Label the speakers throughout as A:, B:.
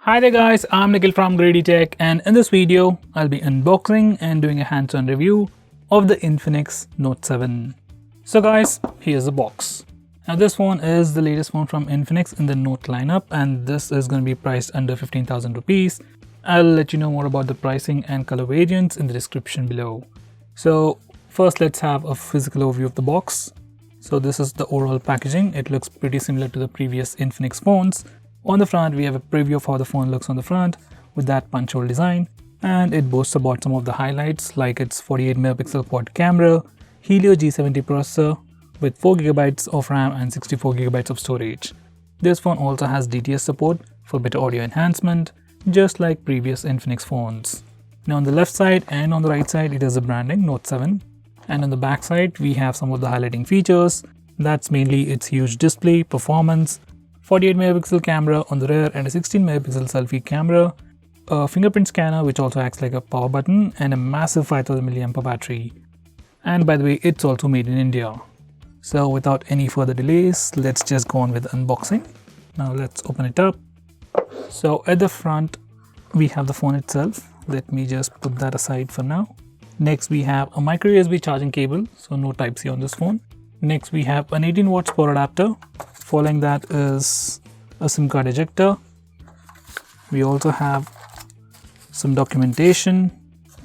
A: Hi there guys, I'm Nikhil from Grady Tech, and in this video I'll be unboxing and doing a hands-on review of the Infinix Note 7. So guys, here's the box. Now this phone is the latest phone from Infinix in the Note lineup, and this is going to be priced under 15,000 rupees. I'll let you know more about the pricing and color variants in the description below. So first let's have a physical overview of the box. So this is the overall packaging. It looks pretty similar to the previous Infinix phones. On the front, we have a preview of how the phone looks on the front with that punch hole design, and it boasts about some of the highlights like its 48 megapixel quad camera, Helio G70 processor with 4GB of RAM and 64GB of storage. This phone also has DTS support for better audio enhancement, just like previous Infinix phones. Now on the left side and on the right side, it has the branding Note 7, and on the back side, we have some of the highlighting features. That's mainly its huge display, performance, 48 megapixel camera on the rear and a 16 megapixel selfie camera, a fingerprint scanner which also acts like a power button, and a massive 5000 mAh battery. And by the way, it's also made in India. So without any further delays, let's just go on with the unboxing. Now let's open it up. So at the front, we have the phone itself. Let me just put that aside for now. Next, we have a micro USB charging cable, so no Type-C on this phone. Next, we have an 18 watts power adapter. Following that is a SIM card ejector. We also have some documentation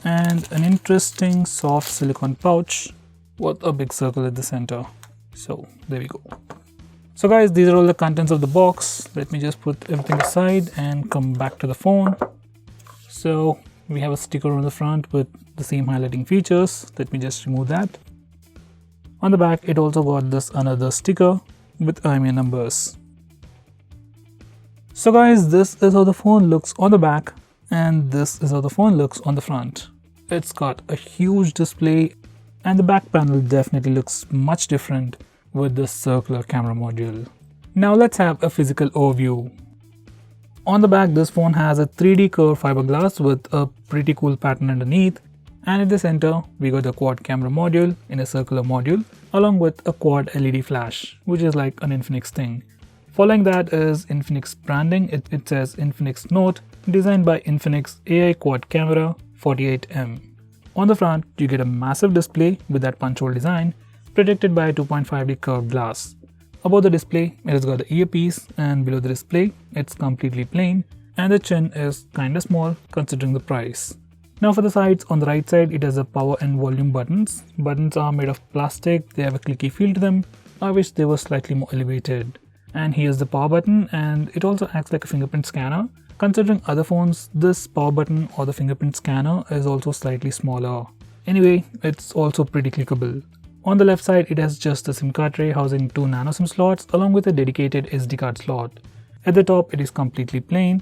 A: and an interesting soft silicone pouch with a big circle at the center. So there we go. So guys, these are all the contents of the box. Let me just put everything aside and come back to the phone. So we have a sticker on the front with the same highlighting features. Let me just remove that. On the back, it also got this another sticker with IMEI numbers. So guys, this is how the phone looks on the back, and this is how the phone looks on the front. It's got a huge display, and the back panel definitely looks much different with this circular camera module. Now let's have a physical overview. On the back, this phone has a 3D curved fiberglass with a pretty cool pattern underneath, and at the center we got the quad camera module in a circular module along with a quad LED flash, which is like an Infinix thing. Following that is Infinix branding. It says Infinix Note, designed by Infinix AI quad camera 48M. On the front, you get a massive display with that punch hole design protected by a 2.5D curved glass. Above the display, it has got the earpiece, and below the display, it's completely plain, and the chin is kinda small considering the price. Now for the sides, on the right side, it has the power and volume buttons. Buttons are made of plastic, they have a clicky feel to them. I wish they were slightly more elevated. And here's the power button, and it also acts like a fingerprint scanner. Considering other phones, this power button or the fingerprint scanner is also slightly smaller. Anyway, it's also pretty clickable. On the left side, it has just the SIM card tray housing 2 nano SIM slots along with a dedicated SD card slot. At the top, it is completely plain.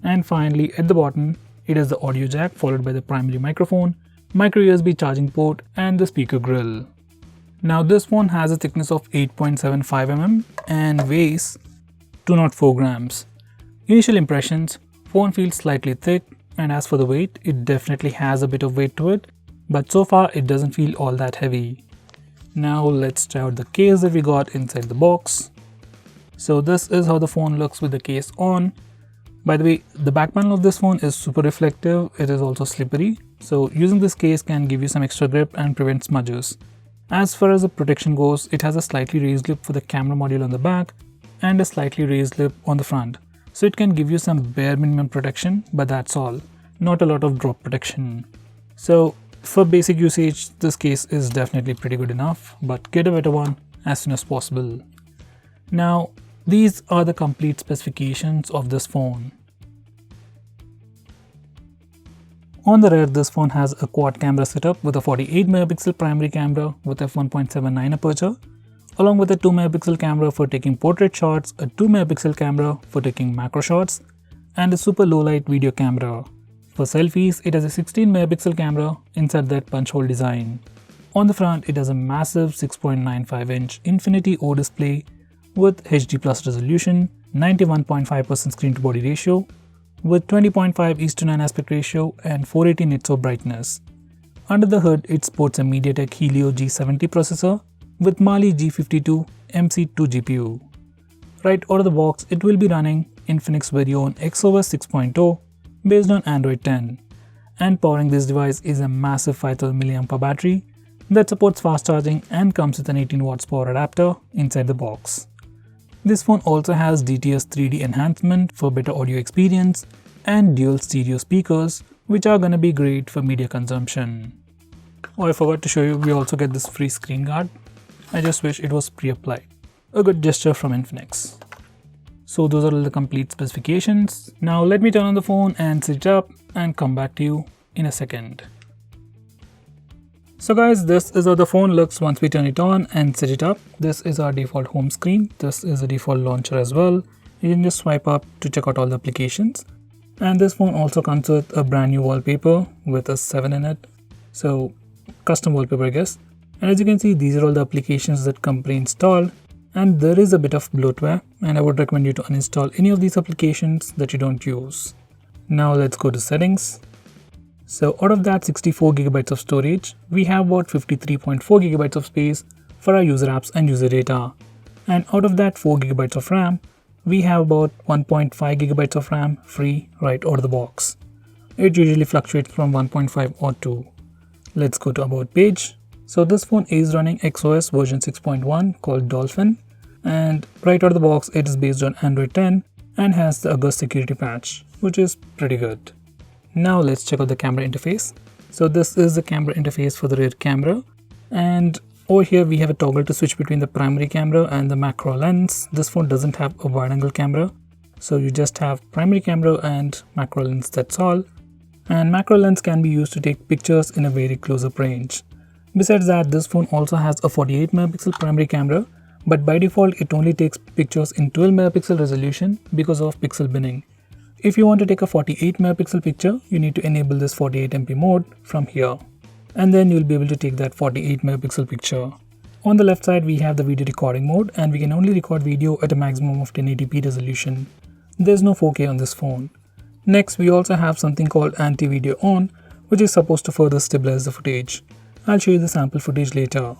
A: And finally, at the bottom, it has the audio jack followed by the primary microphone, micro USB charging port, and the speaker grill. Now this phone has a thickness of 8.75 mm and weighs 204 grams. Initial impressions, phone feels slightly thick, and as for the weight, it definitely has a bit of weight to it, but so far it doesn't feel all that heavy. Now let's try out the case that we got inside the box. So this is how the phone looks with the case on. By the way, the back panel of this phone is super reflective. It is also slippery, so using this case can give you some extra grip and prevent smudges. As far as the protection goes, it has a slightly raised lip for the camera module on the back and a slightly raised lip on the front, so it can give you some bare minimum protection, but that's all, not a lot of drop protection. So for basic usage, this case is definitely pretty good enough, but get a better one as soon as possible. Now these are the complete specifications of this phone. On the rear, this phone has a quad camera setup with a 48 megapixel primary camera with f1.79 aperture, along with a 2 megapixel camera for taking portrait shots, a 2 megapixel camera for taking macro shots, and a super low light video camera. For selfies, it has a 16 megapixel camera inside that punch hole design. On the front, it has a massive 6.95 inch Infinity O display with HD plus resolution, 91.5% screen to body ratio, with 20.5:9 aspect ratio and 480 nits of brightness. Under the hood, it sports a MediaTek Helio G70 processor with Mali G52 MC2 GPU. Right out of the box, it will be running Infinix Video on XOS 6.0 based on Android 10. And powering this device is a massive 5000 mAh battery that supports fast charging and comes with an 18 watts power adapter inside the box. This phone also has DTS 3D enhancement for better audio experience and dual stereo speakers, which are gonna be great for media consumption. Oh, I forgot to show you, we also get this free screen guard. I just wish it was pre-applied. A good gesture from Infinix. So those are all the complete specifications. Now let me turn on the phone and set it up and come back to you in a second. So guys, this is how the phone looks once we turn it on and set it up. This is our default home screen. This is a default launcher as well. You can just swipe up to check out all the applications. And this phone also comes with a brand new wallpaper with a 7 in it. So custom wallpaper, I guess. And as you can see, these are all the applications that come pre-installed. And there is a bit of bloatware, and I would recommend you to uninstall any of these applications that you don't use. Now let's go to settings. So out of that 64 GB of storage, we have about 53.4 GB of space for our user apps and user data. And out of that 4 GB of RAM, we have about 1.5 GB of RAM free right out of the box. It usually fluctuates from 1.5 or 2. Let's go to About page. So this phone is running XOS version 6.1 called Dolphin, and right out of the box it is based on Android 10 and has the August security patch, which is pretty good. Now let's check out the camera interface. So this is the camera interface for the rear camera, and over here we have a toggle to switch between the primary camera and the macro lens. This phone doesn't have a wide angle camera, so you just have primary camera and macro lens, that's all. And macro lens can be used to take pictures in a very close-up range. Besides that, this phone also has a 48 megapixel primary camera, but by default it only takes pictures in 12 megapixel resolution because of pixel binning. If you want to take a 48 megapixel picture, you need to enable this 48MP mode from here, and then you'll be able to take that 48 megapixel picture. On the left side we have the video recording mode, and we can only record video at a maximum of 1080p resolution. There's no 4K on this phone. Next, we also have something called anti-video on, which is supposed to further stabilize the footage. I'll show you the sample footage later.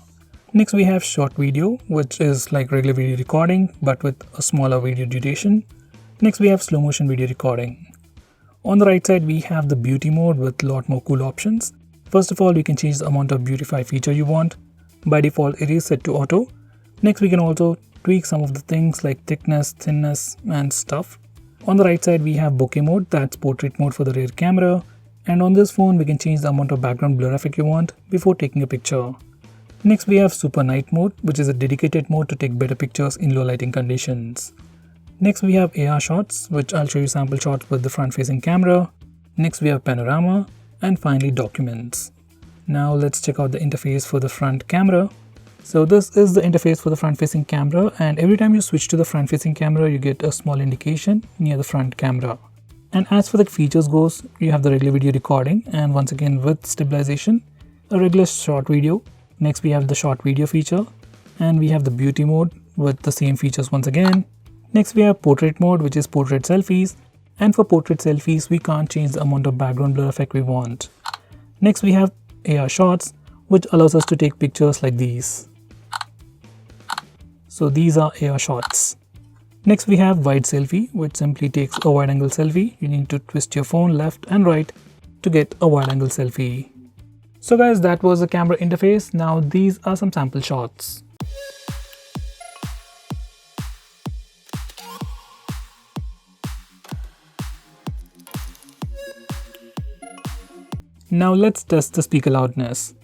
A: Next we have short video, which is like regular video recording but with a smaller video duration. Next we have slow motion video recording. On the right side we have the beauty mode with a lot more cool options. First of all, you can change the amount of beautify feature you want. By default it is set to auto. Next we can also tweak some of the things like thickness, thinness and stuff. On the right side we have bokeh mode, that's portrait mode for the rear camera. And on this phone we can change the amount of background blur effect you want before taking a picture. Next we have super night mode, which is a dedicated mode to take better pictures in low lighting conditions. Next we have AR shots, which I'll show you sample shots with the front facing camera. Next we have panorama, and finally documents. Now let's check out the interface for the front camera. So this is the interface for the front facing camera, and every time you switch to the front facing camera you get a small indication near the front camera. And as for the features goes, you have the regular video recording, and once again with stabilization, a regular short video. Next we have the short video feature, and we have the beauty mode with the same features once again. Next we have portrait mode, which is portrait selfies, and for portrait selfies we can't change the amount of background blur effect we want. Next we have AR shots, which allows us to take pictures like these. So these are AR shots. Next we have wide selfie, which simply takes a wide angle selfie. You need to twist your phone left and right to get a wide angle selfie. So guys, that was the camera interface. Now these are some sample shots. Now let's test the speaker loudness.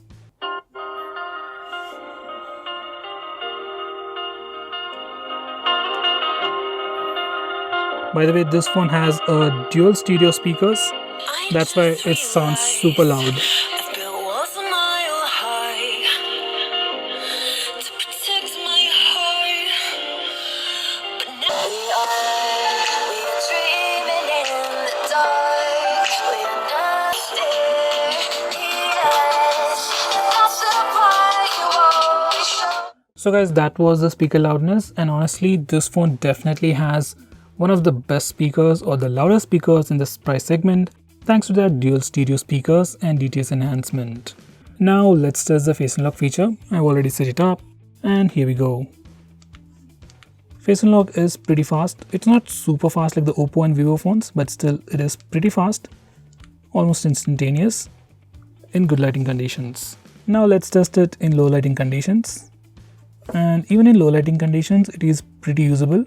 A: By the way, this phone has a dual stereo speakers. That's why it sounds super loud. So guys, that was the speaker loudness, and honestly this phone definitely has one of the best speakers or the loudest speakers in this price segment, thanks to their dual stereo speakers and DTS enhancement. Now let's test the face unlock feature. I've already set it up, and here we go. Face unlock is pretty fast. It's not super fast like the Oppo and Vivo phones, but still it is pretty fast, almost instantaneous in good lighting conditions. Now let's test it in low lighting conditions. And even in low lighting conditions, it is pretty usable.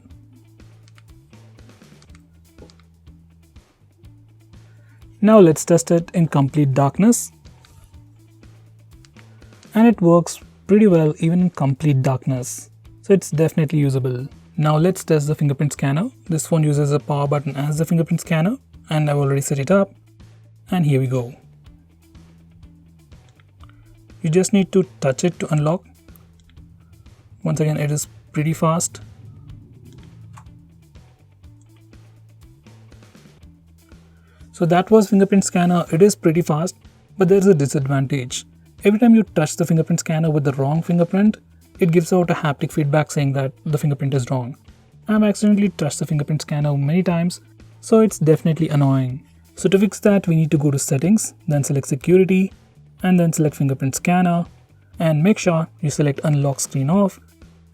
A: Now let's test it in complete darkness. And it works pretty well even in complete darkness. So it's definitely usable. Now let's test the fingerprint scanner. This phone uses a power button as the fingerprint scanner, and I've already set it up. And here we go. You just need to touch it to unlock. Once again, it is pretty fast. So that was fingerprint scanner. It is pretty fast, but there is a disadvantage. Every time you touch the fingerprint scanner with the wrong fingerprint, it gives out a haptic feedback saying that the fingerprint is wrong. I've accidentally touched the fingerprint scanner many times, so it's definitely annoying. So to fix that, we need to go to settings, then select security, and then select fingerprint scanner, and make sure you select unlock screen off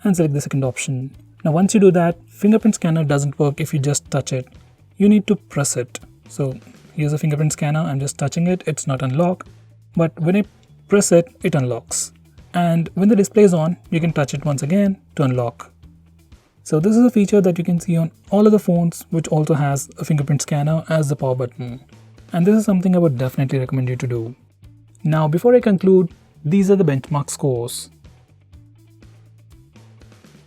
A: and select the second option. Now once you do that, fingerprint scanner doesn't work if you just touch it. You need to press it. So here's a fingerprint scanner, I'm just touching it, it's not unlocked, but when I press it, it unlocks. And when the display is on, you can touch it once again to unlock. So this is a feature that you can see on all of the phones which also has a fingerprint scanner as the power button. And this is something I would definitely recommend you to do. Now before I conclude, these are the benchmark scores.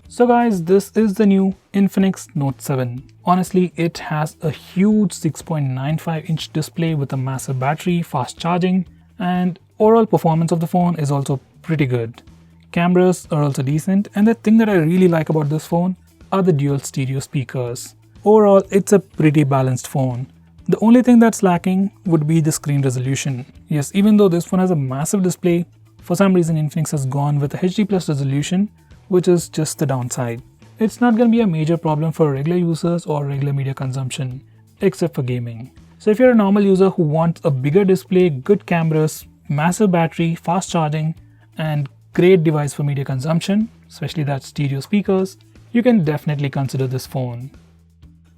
A: So guys, this is the new Infinix Note 7. Honestly, it has a huge 6.95-inch display with a massive battery, fast charging, and overall performance of the phone is also pretty good. Cameras are also decent, and the thing that I really like about this phone are the dual stereo speakers. Overall, it's a pretty balanced phone. The only thing that's lacking would be the screen resolution. Yes, even though this phone has a massive display, for some reason Infinix has gone with a HD+ resolution, which is just the downside. It's not going to be a major problem for regular users or regular media consumption, except for gaming. So if you're a normal user who wants a bigger display, good cameras, massive battery, fast charging, and great device for media consumption, especially that stereo speakers, you can definitely consider this phone.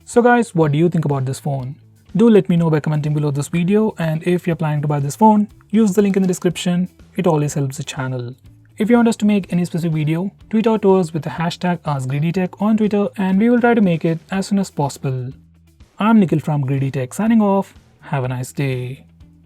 A: So guys, what do you think about this phone? Do let me know by commenting below this video, and if you're planning to buy this phone, use the link in the description. It always helps the channel. If you want us to make any specific video, tweet out to us with the hashtag AskGreedyTech on Twitter, and we will try to make it as soon as possible. I'm Nikhil from Greedy Tech signing off. Have a nice day.